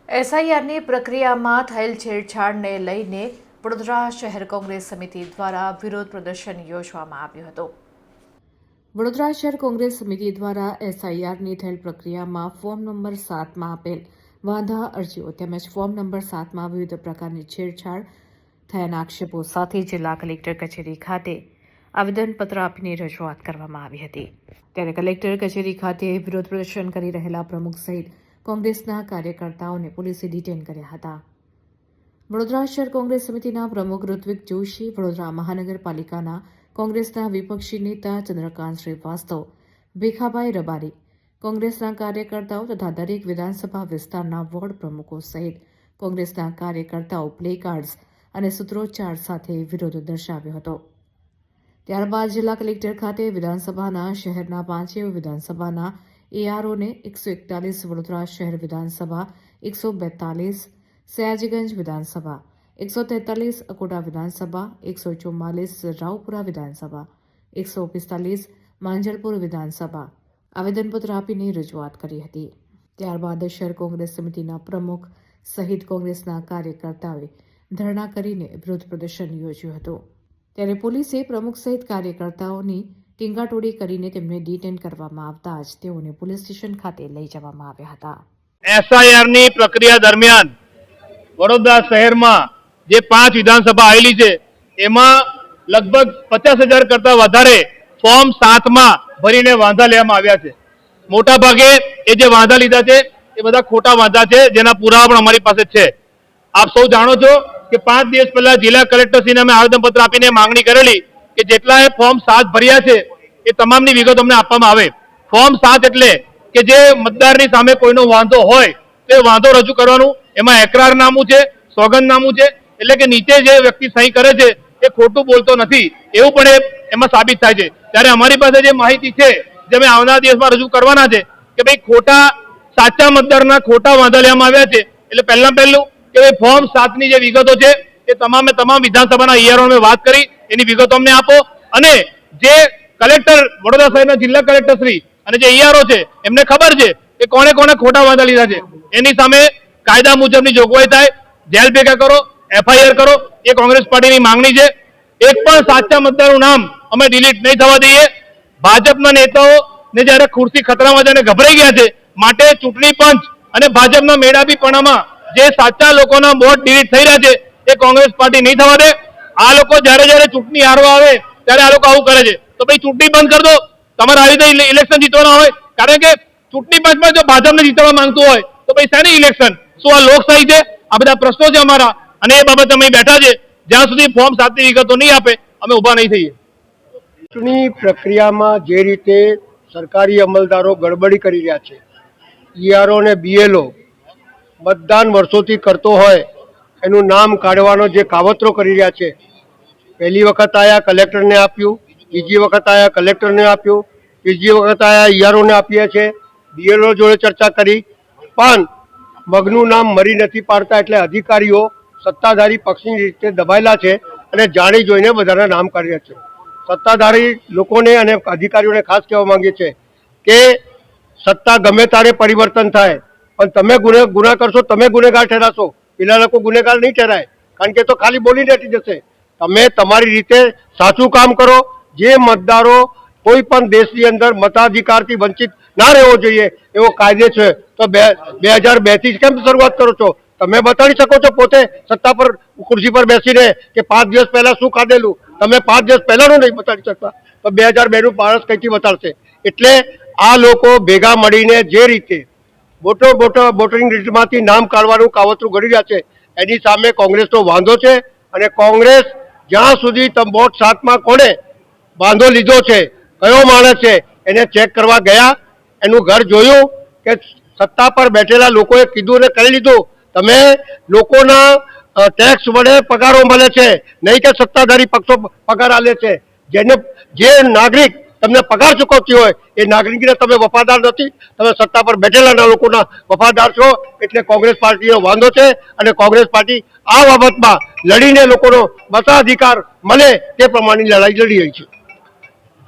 એસઆઈઆરની પ્રક્રિયામાં થયેલ છેડછાડને લઈને વડોદરા શહેર કોંગ્રેસ સમિતિ દ્વારા વિરોધ પ્રદર્શન યોજવામાં આવ્યું હતું। વડોદરા શહેર કોંગ્રેસ સમિતિ દ્વારા એસઆઈઆરની થયેલ પ્રક્રિયામાં ફોર્મ નંબર 7માં આપેલ વાંધા અરજીઓ તેમજ ફોર્મ નંબર 7માં વિવિધ પ્રકારની છેડછાડ થયાના આક્ષેપો સાથે જિલ્લા કલેક્ટર કચેરી ખાતે આવેદનપત્ર આપીને રજૂઆત કરવામાં આવી હતી। ત્યારે કલેક્ટર કચેરી ખાતે વિરોધ પ્રદર્શન કરી રહેલા પ્રમુખ સહિત કોંગ્રેસના કાર્યકર્તાઓને પોલીસે ડિટેન કર્યા હતા। વડોદરા શહેર કોંગ્રેસ સમિતિના પ્રમુખ ઋત્વિક જોશી, વડોદરા મહાનગરપાલિકાના કોંગ્રેસના વિપક્ષી નેતા ચંદ્રકાંત શ્રીવાસ્તવ, ભીખાભાઈ રબારી, કોંગ્રેસના કાર્યકર્તાઓ તથા દરેક વિધાનસભા વિસ્તારના વોર્ડ પ્રમુખો સહિત કોંગ્રેસના કાર્યકર્તાઓ પ્લેકાર્ડ્સ અને સૂત્રોચ્ચાર સાથે વિરોધ દર્શાવ્યો હતો। ત્યારબાદ જિલ્લા કલેક્ટર ખાતે વિધાનસભાના શહેરના 5 વિધાનસભાના એઆરઓને 141 વડોદરા શહેર વિધાનસભા 142, સયાજીગંજ વિધાનસભા 143, અકોટા વિધાનસભા 144, રાવપુરા વિધાનસભા 145, માંજલપુર વિધાનસભા આવેદનપત્ર આપીને રજૂઆત કરી હતી। ત્યારબાદ શહેર કોંગ્રેસ સમિતિના પ્રમુખ સહિત કોંગ્રેસના કાર્યકર્તાઓએ ધરણા કરીને વિરોધ પ્રદર્શન યોજ્યું હતું। ત્યારે પોલીસે પ્રમુખ સહિત કાર્યકર્તાઓની ટીંગાટોળી કરીને તેમને ડિટેન કરવામાં આવતા જ તેઓને પોલીસ સ્ટેશન ખાતે લઈ જવામાં આવ્યા હતા। એસઆઈઆરની પ્રક્રિયા દરમિયાન વડોદરા શહેરમાં જે 5 વિધાનસભા આવેલી છે એમાં લગભગ 50,000 કરતા વધારે ફોર્મ 7માં ભરીને વાંધા લેવામાં આવ્યા છે। મોટા ભાગે એ જે વાંધા લીધા છે એ બધા ખોટા વાંધા છે, જેના પુરાવા પણ અમારી પાસે છે। આપ સૌ જાણો છો કે 5 દિવસ પહેલા જિલ્લા કલેક્ટરશ્રીને અમે આવેદનપત્ર આપીને માંગણી કરેલી કે જેટલાએ ફોર્મ 7 ભર્યા છે એ તમામની વિગતો અમને આપવામાં આવે। ફોર્મ 7 એટલે કે જે મતદારની સામે કોઈનો વાંધો હોય તો એ વાંધો રજૂ કરવાનું, એમાં એકરારનામું છે, સોગંદનામું છે, એટલે કે નીચે જે વ્યક્તિ સહી કરે છે એ ખોટું બોલતો નથી એવું પણ એમાં સાબિત થાય છે। ત્યારે અમારી પાસે જે માહિતી છે જે અમે આવનારા દિવસમાં રજૂ કરવાના છે કે ભાઈ ખોટા સાચા મતદારના ખોટા વાંધા લેવામાં આવ્યા છે। એટલે પહેલું કે ભાઈ ફોર્મ 7ની જે વિગતો છે એ તમામ વિધાનસભાના ઈઆરઓને વાત કરી એની વિગતો અમને આપો, અને જે કલેક્ટર વડોદરા શહેરના જિલ્લા કલેક્ટર શ્રી અને જે ઈઆરઓ છે એમને ખબર છે કે કોને કોને ખોટા વાંધા લીધા છે, એની સામે કાયદા મુજબની જોગવાઈ થાય, જેલ ભેગા કરો, એફઆઈઆર કરો, એ કોંગ્રેસ પાર્ટીની માંગણી છે। એક પણ સાચા મતદારનું નામ અમે ડિલીટ નહીં થવા દઈએ। ભાજપના નેતાઓને જ્યારે ખુરશી ખતરામાં છે અને ગભરાઈ ગયા છે, માટે ચૂંટણી પંચ અને ભાજપના મેળાપીપણામાં જે સાચા લોકોના વોટ ડિલીટ થઈ રહ્યા છે એ કોંગ્રેસ પાર્ટી નહીં થવા દે। આ લોકો જ્યારે ચૂંટણી હારવા આવે ત્યારે આ લોકો આવું કરે છે, તો ભાઈ ચૂંટણી બંધ કરી દો। તમારે આવી રીતે ઇલેક્શન જીતવાના હોય, કારણ કે ચૂંટણી પંચમાં જો ભાજપને જીતવા માંગતું હોય તો ભાઈ શેની ઇલેક્શન? શું આ લોકશાહી છે? આ બધા પ્રશ્નો છે અમારા, અને એ બાબતે અમે બેઠા છે। જ્યાં સુધી ફોર્મ 7ની વિગતો નહીં આપે અમે ઉભા નહીં થઈએ। ચૂંટણી પ્રક્રિયામાં જે રીતે સરકારી અમલદારો ગડબડી કરી રહ્યા છે, ઈઆરઓ અને બીએલઓ મતદાન વર્ષોથી કરતો હોય એનું નામ કાઢવાનો જે કાવતરો કરી રહ્યા છે, પહેલી વખત આયા કલેક્ટરને આપ્યું, બીજી વખત આયા કલેક્ટરને આપ્યું, ત્રીજી વખત આયા ઈઆરઓને આપીએ છે, બીએલઓ જોડે ચર્ચા કરી, પણ મગનું નામ મરી નથી પાડતા। એટલે અધિકારીઓ સત્તાધારી પક્ષની રીતે દબાયેલા છે અને જાણી જોઈને બધાના નામ કાઢ્યા છે। સત્તાધારી લોકોને અને અધિકારીઓને ખાસ કહેવા માંગીએ છીએ કે સત્તા ગમે ત્યારે પરિવર્તન થાય, પણ તમે ગુના કરશો, તમે ગુનેગાર ઠેરાશો, પેલા લોકો ગુનેગાર નહીં ઠેરાય, કારણ કે તો ખાલી બોલીને હટી જશે। તમે તમારી રીતે સાચું કામ કરો। જે મતદારો કોઈ પણ દેશની અંદર મતાધિકારથી વંચિત ના રહેવો જોઈએ એવો કાયદે છે, તો 2002થી કેમ શરૂઆત કરો છો? તમે બતાવી શકો છો પોતે સત્તા પર ખુરશી પર બેસીને કે 5 દિવસ પહેલા શું કાઢેલું? તમે 5 દિવસ પહેલાનું નહીં બતાવી શકતા તો 2002નું પારસ કઈથી બતાડશે? એટલે આ લોકો ભેગા મળીને જે રીતે વોટિંગ લિસ્ટમાંથી નામ કાઢવાનું કાવતરું ઘડી રહ્યા છે, એની સામે કોંગ્રેસનો વાંધો છે। અને કોંગ્રેસ જ્યાં સુધી વોટ 7માં કોને વાંધો લીધો છે, કયો માણસ છે, એને ચેક કરવા ગયા, એનું ઘર જોયું કે સત્તા પર બેઠેલા લોકોએ કીધું ને કરી લીધું। તમે લોકોના ટેક્સ વડે પગારો મળે છે, નહીં કે સત્તાધારી પક્ષો પગાર આલે છે। જે નાગરિક તમને પગાર ચૂકવતી હોય એ નાગરિકને તમે વફાદાર નથી, તમે સત્તા પર બેઠેલા લોકોના વફાદાર છો। એટલે કોંગ્રેસ પાર્ટીનો વાંધો છે અને કોંગ્રેસ પાર્ટી આ બાબતમાં લડીને લોકોનો મતાધિકાર મળે તે પ્રમાણેની લડાઈ લડી રહી છે।